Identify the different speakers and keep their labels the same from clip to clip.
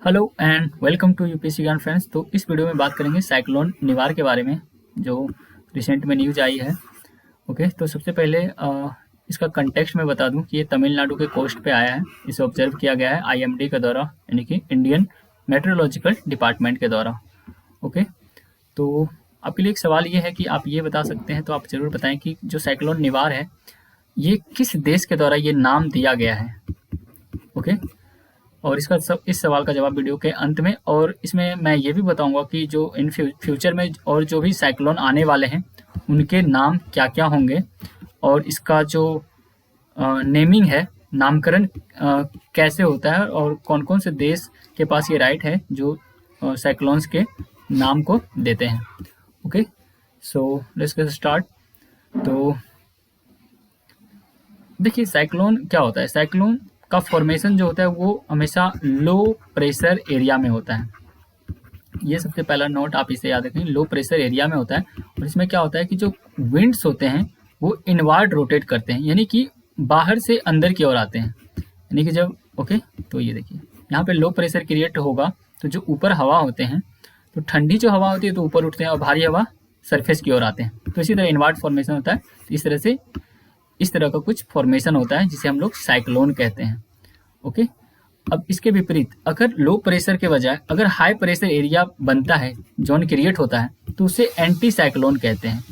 Speaker 1: Hello and welcome to UPSC Gyan friends. तो इस video में बात करेंगे साइक्लोन निवार के बारे में जो रिसेंट में न्यूज आई है। ओके, तो सबसे पहले इसका कंटेक्स्ट में बता दूं कि ये तमिलनाडु के कोस्ट पे आया है। इसे ऑब्जर्व किया गया है आईएमडी के द्वारा, यानी कि इंडियन मेट्रोलॉजिकल डिपार्टमेंट के द्वारा। ओके, तो आपके लिए एक सवाल ये है कि आप ये बता सकते हैं, तो आप ज़रूर बताएं कि जो साइक्लोन निवार है ये किस देश के द्वारा ये नाम दिया गया है। ओके, और इसका इस सवाल का जवाब वीडियो के अंत में। और इसमें मैं ये भी बताऊंगा कि जो इन फ्यूचर में और जो भी साइक्लोन आने वाले हैं उनके नाम क्या क्या होंगे, और इसका जो नेमिंग है, नामकरण कैसे होता है, और कौन कौन से देश के पास ये राइट है जो साइक्लोन्स के नाम को देते हैं। Okay, so let's get start. तो देखिए, साइक्लोन क्या होता है। साइक्लोन का फॉर्मेशन जो होता है वो हमेशा लो प्रेशर एरिया में होता है। ये सबसे पहला नोट आप इसे याद रखें, लो प्रेशर एरिया में होता है। और इसमें क्या होता है कि जो विंड्स होते हैं वो इनवर्ड रोटेट करते हैं, यानी कि बाहर से अंदर की ओर आते हैं। यानी कि जब ओके, तो ये देखिए यहाँ पे लो प्रेशर क्रिएट होगा तो जो ऊपर हवा होते हैं, तो ठंडी जो हवा होती है तो ऊपर उठते हैं और भारी हवा सरफेस की ओर आते हैं। तो इसी तरह इनवर्ड फॉर्मेशन होता है। तो इस तरह से इस तरह का कुछ फॉर्मेशन होता है जिसे हम लोग साइक्लोन कहते हैं। ओके, अब इसके विपरीत अगर लो प्रेशर के बजाय अगर हाई प्रेशर एरिया बनता है, जोन क्रिएट होता है, तो उसे एंटी साइक्लोन कहते हैं।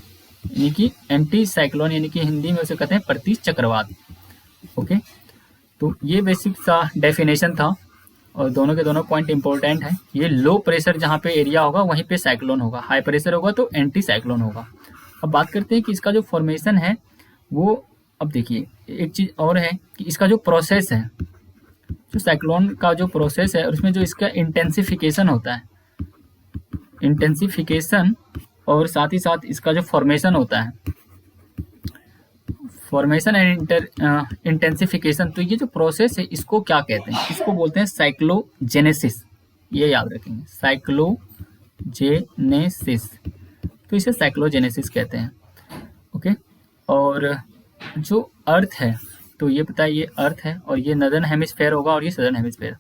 Speaker 1: यानी कि एंटी साइक्लोन, यानी कि हिंदी में उसे कहते हैं प्रति चक्रवात। ओके, तो ये बेसिक सा डेफिनेशन था और दोनों के दोनों पॉइंट इंपॉर्टेंट है। ये लो प्रेशर जहाँ पे एरिया होगा वहीं पे साइक्लोन होगा, हाई प्रेशर होगा तो एंटी साइक्लोन होगा। अब बात करते हैं कि इसका जो फॉर्मेशन है वो, अब देखिए एक चीज़ और है कि इसका जो प्रोसेस है, जो साइक्लोन का जो प्रोसेस है, और उसमें जो इसका इंटेंसिफिकेशन होता है, इंटेंसिफिकेशन, और साथ ही साथ इसका जो फॉर्मेशन होता है, फॉर्मेशन एंड इंटेंसिफिकेशन, तो ये जो प्रोसेस है इसको क्या कहते हैं? इसको बोलते हैं साइक्लोजेनेसिस। ये याद रखेंगे, साइक्लोजेनेसिस। तो इसे साइक्लोजेनेसिस कहते हैं। ओके, और जो अर्थ है, तो ये पता है ये अर्थ है और ये नदर्न हेमिस्फेयर होगा और ये सदर्न हेमिस्फेयर।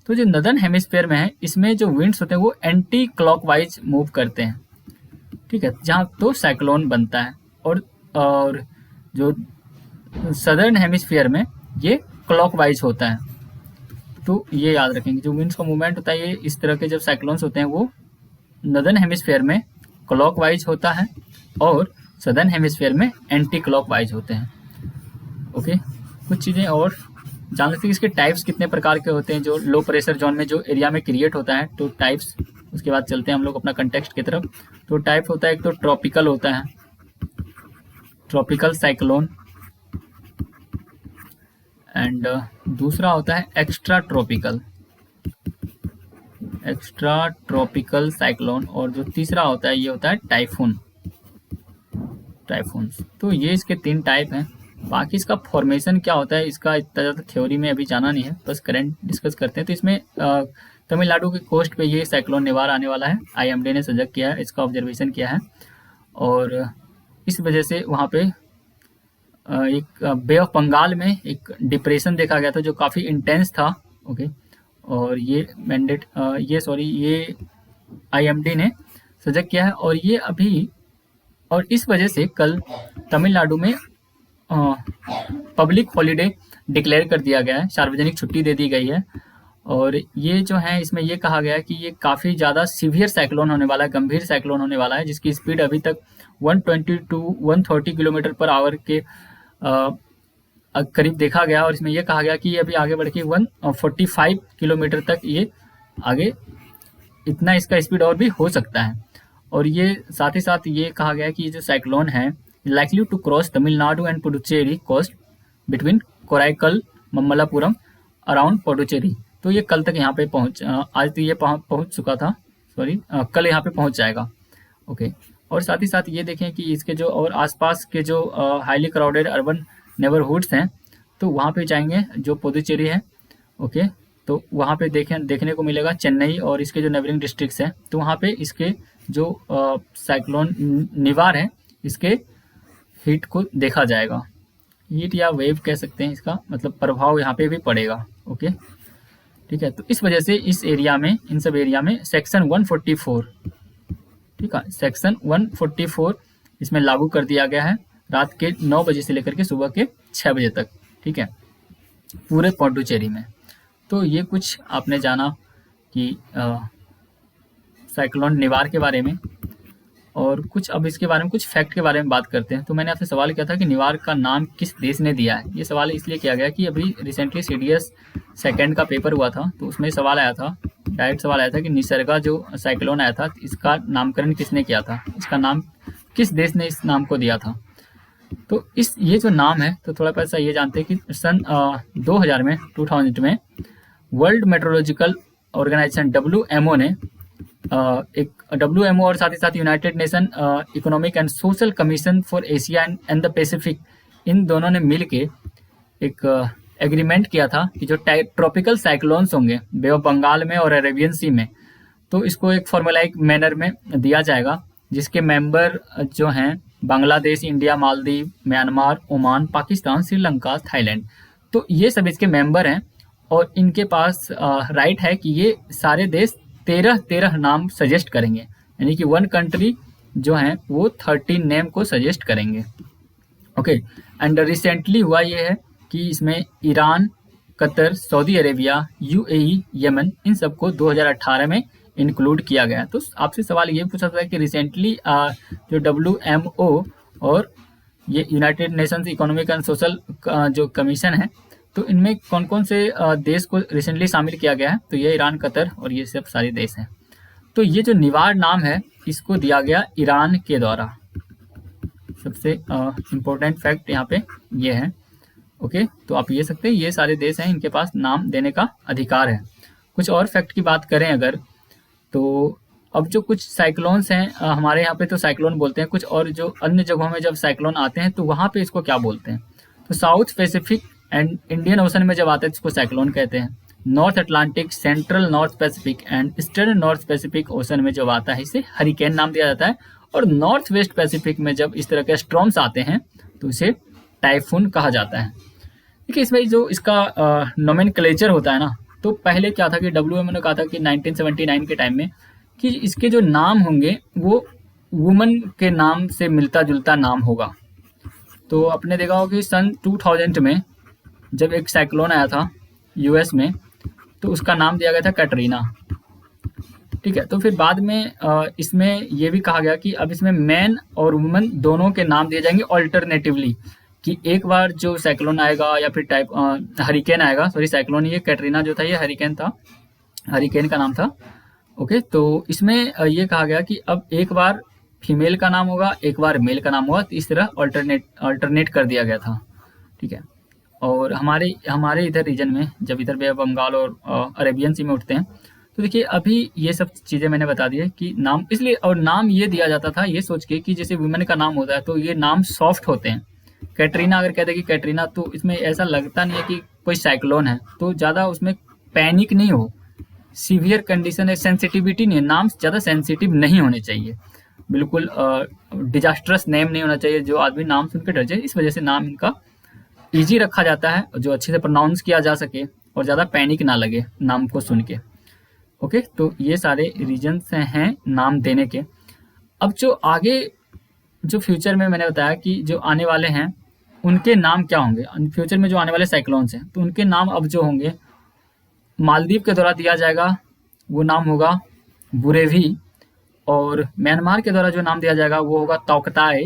Speaker 1: तो जो नदर्न हेमिस्फेयर में है इसमें जो विंड्स होते हैं वो एंटी क्लॉकवाइज मूव करते हैं, ठीक है, जहाँ तो साइक्लोन बनता है। और जो सदर्न हेमिस्फीयर में ये क्लॉकवाइज होता है। तो ये याद रखेंगे, जो विंड्स का मूवमेंट होता है ये इस तरह के जब साइक्लोन्स होते हैं वो नदर्न हेमिस्फीयर में क्लॉकवाइज होता है और सदर्न हेमिस्फीयर में एंटी क्लॉकवाइज होते हैं। ओके, कुछ चीज़ें और जान सकते हैं। इसके टाइप्स कितने प्रकार के होते हैं जो लो प्रेशर जोन में जो एरिया में क्रिएट होता है, तो टाइप्स, उसके बाद चलते हैं हम लोग अपना कंटेक्स्ट की तरफ। तो टाइप होता है, एक तो ट्रॉपिकल होता है, ट्रॉपिकल साइक्लोन, एंड दूसरा होता है extra tropical, extra tropical cyclone, और जो तीसरा होता है ये होता है टाइफून, टाइफून्स। तो ये इसके 3 टाइप हैं। बाकी इसका फॉर्मेशन क्या होता है इसका इतना ज़्यादा थ्योरी में अभी जाना नहीं है, बस करंट डिस्कस करते हैं। तो इसमें तमिलनाडु के कोस्ट पे ये साइक्लोन निवार आने वाला है। आईएमडी ने सजग किया है, इसका ऑब्जर्वेशन किया है, और इस वजह से वहाँ पे एक बे ऑफ बंगाल में एक डिप्रेशन देखा गया था जो काफ़ी इंटेंस था। ओके, और ये ये आईएमडी ने सजग किया है, और ये अभी, और इस वजह से कल तमिलनाडु में पब्लिक हॉलीडे डिक्लेयर कर दिया गया है, सार्वजनिक छुट्टी दे दी गई है। और ये जो है इसमें ये कहा गया है कि ये काफ़ी ज़्यादा सीवियर साइक्लोन होने वाला है, गंभीर साइक्लोन होने वाला है, जिसकी स्पीड अभी तक 120 टू 130 किलोमीटर पर आवर के करीब देखा गया। और इसमें यह कहा गया कि ये अभी आगे बढ़ के 145 किलोमीटर तक ये आगे, इतना इसका स्पीड और भी हो सकता है। और ये साथ ही साथ ये कहा गया कि ये जो साइक्लोन है likely to cross Tamil Nadu and Puducherry coast between Karaikal Mamallapuram around Puducherry. तो ये कल तक यहाँ पे आज तो ये पहुँच चुका था, सॉरी, कल यहाँ पे पहुँच जाएगा। ओके, और साथ ही साथ ये देखें कि इसके जो और आसपास के जो हाईली क्राउडेड अर्बन नेबरहुड्स हैं, तो वहाँ पे जाएंगे जो पुडुचेरी है। ओके, तो वहाँ पे देखने को मिलेगा चेन्नई और इसके जो नेबरिंग डिस्ट्रिक्ट्स हैं, तो वहाँ पे इसके जो साइक्लोन निवार है इसके हीट को देखा जाएगा। हीट या वेव कह सकते हैं, इसका मतलब प्रभाव यहाँ पे भी पड़ेगा। ओके, ठीक है। तो इस वजह से इस एरिया में, इन सब एरिया में सेक्शन 144, ठीक है, सेक्शन 144 इसमें लागू कर दिया गया है रात के 9 बजे से लेकर के सुबह के 6 बजे तक, ठीक है, पूरे पौंडुचेरी में। तो ये कुछ आपने जाना कि साइक्लोन निवार के बारे में, और कुछ अब इसके बारे में कुछ फैक्ट के बारे में बात करते हैं। तो मैंने आपसे सवाल किया था कि निवार का नाम किस देश ने दिया है। ये सवाल इसलिए किया गया कि अभी रिसेंटली CDS सेकेंड का पेपर हुआ था, तो उसमें सवाल आया था, डायरेक्ट सवाल आया था कि निसर्गा जो साइक्लोन आया था इसका नामकरण किसने किया था, इसका नाम किस देश ने इस नाम को दिया था। तो ये जो नाम है, तो थोड़ा पैसा ये जानते हैं कि सन 2000 में वर्ल्ड मेट्रोलॉजिकल ऑर्गेनाइजेशन WMO ने एक WMO और साथ ही साथ United Nation Economic and Social Commission for Asia and the Pacific, इन दोनों ने मिल के एक एग्रीमेंट किया था कि जो ट्रॉपिकल साइक्लोन्स होंगे बे ऑफ बंगाल में और अरेबियन सी में, तो इसको एक फॉर्मुलाइक मैनर में दिया जाएगा, जिसके मेंबर जो हैं Bangladesh, India, Maldives, Myanmar, Oman, Pakistan, Sri Lanka, Thailand, तो ये सब इसके मेंबर हैं। और इनके पास राइट है कि ये सारे देश 13 नाम सजेस्ट करेंगे, यानी कि वन कंट्री जो है वो 13 नेम को सजेस्ट करेंगे। ओके, एंड रिसेंटली हुआ ये है कि इसमें Iran, Qatar, Saudi Arabia, UAE, Yemen, इन सबको 2018 में इंक्लूड किया गया। तो आपसे सवाल ये पूछा था कि रिसेंटली जो WMO और ये United Nations economic and social जो कमीशन है, तो इनमें कौन कौन से देश को रिसेंटली शामिल किया गया है। तो ये ईरान, कतर और ये सब सारे देश हैं। तो ये जो निवार नाम है इसको दिया गया ईरान के द्वारा। सबसे इम्पोर्टेंट फैक्ट यहाँ पे ये है। ओके, तो आप ये सकते हैं ये सारे देश हैं, इनके पास नाम देने का अधिकार है। कुछ और फैक्ट की बात करें अगर, तो अब जो कुछ साइक्लोन्स हैं हमारे यहाँ पे तो साइक्लोन बोलते हैं, कुछ और जो अन्य जगहों में जब साइक्लोन आते हैं तो वहाँ पे इसको क्या बोलते हैं। तो south Pacific and Indian ocean में जब आता है इसको साइक्लोन कहते हैं। North Atlantic, central north Pacific and eastern north Pacific ocean में जब आता है इसे हरिकेन नाम दिया जाता है। और नॉर्थ वेस्ट पैसिफिक में जब इस तरह के स्ट्रॉम्स आते हैं तो इसे टाइफून कहा जाता है। देखिए इसमें जो इसका नोमेनक्लेचर होता है ना, तो पहले क्या था कि WMO ने कहा था कि 1979 के टाइम में कि इसके जो नाम होंगे वो वुमन के नाम से मिलता जुलता नाम होगा। तो आपने देखा होगा कि सन 2000 में जब एक साइक्लोन आया था US में, तो उसका नाम दिया गया था कैटरीना, ठीक है। तो फिर बाद में इसमें ये भी कहा गया कि अब इसमें मैन और वुमन दोनों के नाम दिए जाएंगे ऑल्टरनेटिवली, कि एक बार जो साइक्लोन आएगा या फिर हरिकेन आएगा, सॉरी साइक्लोन, ये कैटरीना जो था ये हरिकेन था, हरिकेन का नाम था। ओके, तो इसमें ये कहा गया कि अब एक बार फीमेल का नाम होगा, एक बार मेल का नाम होगा, तो इस तरह अल्टरनेट कर दिया गया था, ठीक है। और हमारे इधर रीजन में जब इधर बे ऑफ बंगाल और अरेबियन सी में उठते हैं, तो देखिए अभी ये सब चीज़ें मैंने बता दी है कि नाम इसलिए, और नाम ये दिया जाता था ये सोच के कि जैसे वुमेन का नाम होता है तो ये नाम सॉफ्ट होते हैं। कैटरीना अगर कहते हैं कि कैटरीना, तो इसमें ऐसा लगता नहीं है कि कोई साइक्लोन है, तो ज़्यादा उसमें पैनिक नहीं हो, सीवियर कंडीशन है, सेंसिटिविटी नहीं है, नाम ज़्यादा सेंसिटिव नहीं होने चाहिए, बिल्कुल डिजास्ट्रस नेम नहीं होना चाहिए जो आदमी नाम सुन के डर जाए। इस वजह से नाम इनका ईजी रखा जाता है जो अच्छे से प्रोनाउंस किया जा सके और ज़्यादा पैनिक ना लगे नाम को सुन के। ओके, तो ये सारे रीजन्स हैं नाम देने के। अब जो आगे जो फ्यूचर में मैंने बताया कि जो आने वाले हैं उनके नाम क्या होंगे, फ्यूचर में जो आने वाले साइक्लोन्स हैं तो उनके नाम अब जो होंगे, मालदीव के द्वारा दिया जाएगा वो नाम होगा बुरेवी, और म्यांमार के द्वारा जो नाम दिया जाएगा वो होगा तौकताए,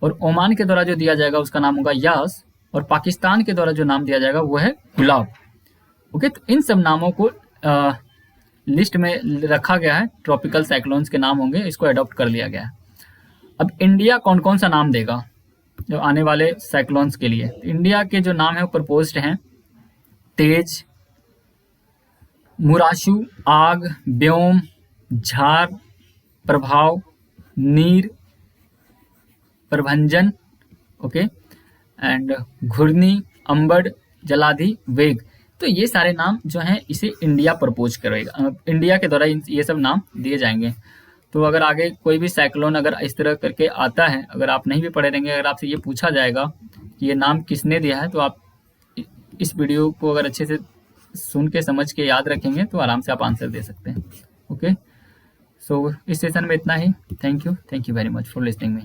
Speaker 1: और ओमान के द्वारा जो दिया जाएगा उसका नाम होगा यास, और पाकिस्तान के द्वारा जो नाम दिया जाएगा वो है गुलाब। ओके, तो इन सब नामों को लिस्ट में रखा गया है, ट्रॉपिकल साइक्लोन्स के नाम होंगे, इसको अडॉप्ट कर लिया गया है। अब इंडिया कौन कौन सा नाम देगा जो आने वाले साइक्लोन्स के लिए। इंडिया के जो नाम है वो प्रपोज्ड हैं तेज, मुराशु, आग, व्योम, झार, प्रभाव, नीर, प्रभंजन, ओके, एंड घुर्नी, अंबड़, जलाधि, वेग। तो ये सारे नाम जो हैं इसे इंडिया प्रपोज करेगा, इंडिया के द्वारा ये सब नाम दिए जाएंगे। तो अगर आगे कोई भी साइक्लोन अगर इस तरह करके आता है, अगर आप नहीं भी पढ़े रहेंगे, अगर आपसे ये पूछा जाएगा कि ये नाम किसने दिया है, तो आप इस वीडियो को अगर अच्छे से सुन के समझ के याद रखेंगे तो आराम से आप आंसर दे सकते हैं। ओके, सो इस सेशन में इतना ही। Thank you very much for listening me.